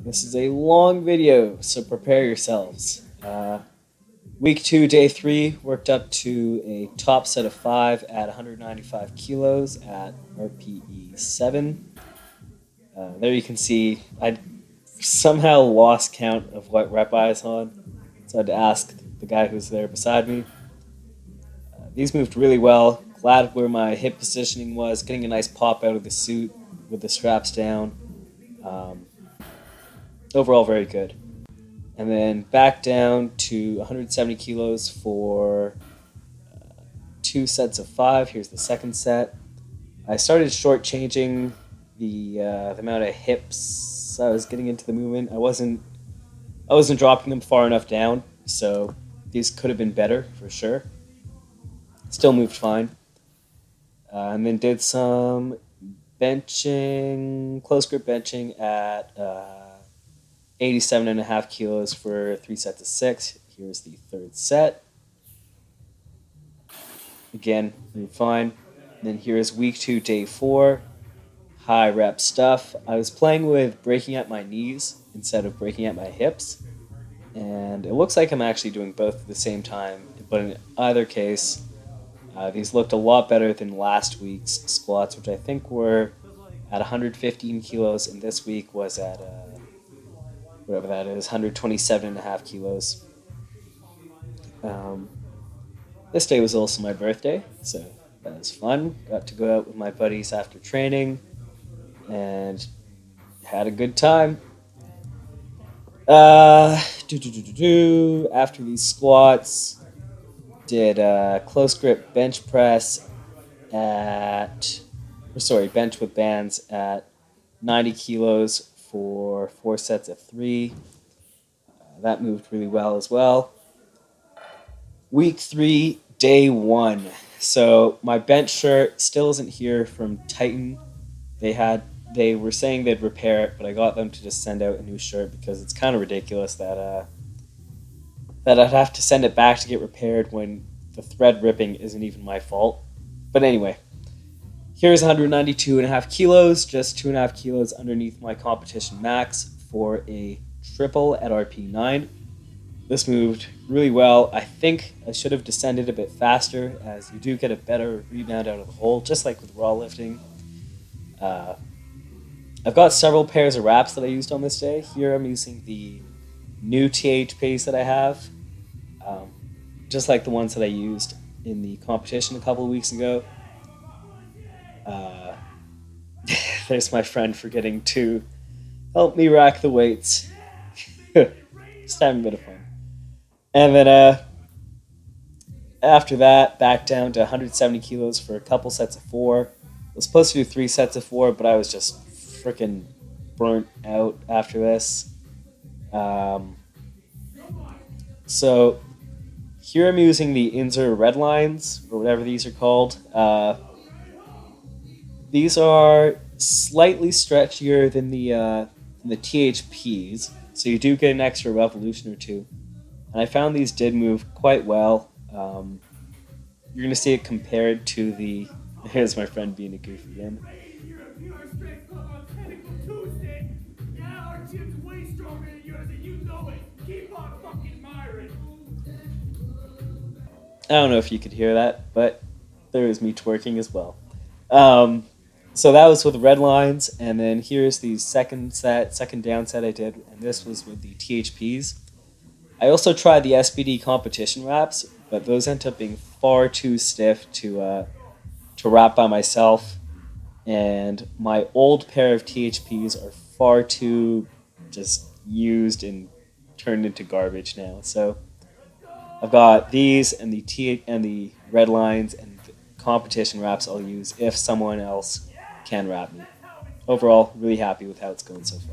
This is a long video, so prepare yourselves. Week 2, day 3, worked up to a top set of 5 at 195 kilos at RPE 7. There you can see I somehow lost count of what rep I was on, so I had to ask the guy who's there beside me. These moved really well. Glad where my hip positioning was, getting a nice pop out of the suit with the straps down. Overall, very good. And then back down to 170 kilos for 2 sets of 5. Here's the second set. I started shortchanging the amount of hips I was getting into the movement. I wasn't dropping them far enough down, so these could have been better for sure. Still moved fine. And then did some benching, close grip benching at 87.5 kilos for 3 sets of 6. Here's the third set. Again, moved fine. And then here's week 2, day 4. High rep stuff. I was playing with breaking at my knees instead of breaking at my hips. And it looks like I'm actually doing both at the same time. But in either case, these looked a lot better than last week's squats, which I think were at 115 kilos, and this week was at whatever that is, 127.5 kilos. This day was also my birthday, so that was fun. Got to go out with my buddies after training, and had a good time. After these squats, did close grip bench press bench with bands at 90 kilos for 4 sets of 3. That moved really well as well. Week 3, day 1. So my bench shirt still isn't here from Titan. They were saying they'd repair it, but I got them to just send out a new shirt because it's kind of ridiculous that I'd have to send it back to get repaired when the thread ripping isn't even my fault. But anyway, here's 192.5 kilos, just 2.5 kilos underneath my competition max for a triple at RP 9. This moved really well. I think I should have descended a bit faster, as you do get a better rebound out of the hole, just like with raw lifting. I've got several pairs of wraps that I used on this day. Here I'm using the new THPs that I have, just like the ones that I used in the competition a couple of weeks ago. There's my friend forgetting to help me rack the weights. Just having a bit of fun. And then after that, back down to 170 kilos for a couple sets of 4. I was supposed to do 3 sets of 4, but I was just freaking burnt out after this. So here I'm using the Inzer red lines, or whatever these are called. These are slightly stretchier than the THPs, so you do get an extra revolution or 2. And I found these did move quite well. You're going to see it compared to the... Here's my friend being a goof again. I don't know if you could hear that, but there was me twerking as well. So that was with red lines, and then here's the second down set I did, and this was with the THPs. I also tried the SBD competition wraps, but those ended up being far too stiff to wrap by myself, and my old pair of THPs are far too just used and turned into garbage now. So I've got these and the red lines and the competition wraps I'll use if someone else can wrap me. Overall, really happy with how it's going so far.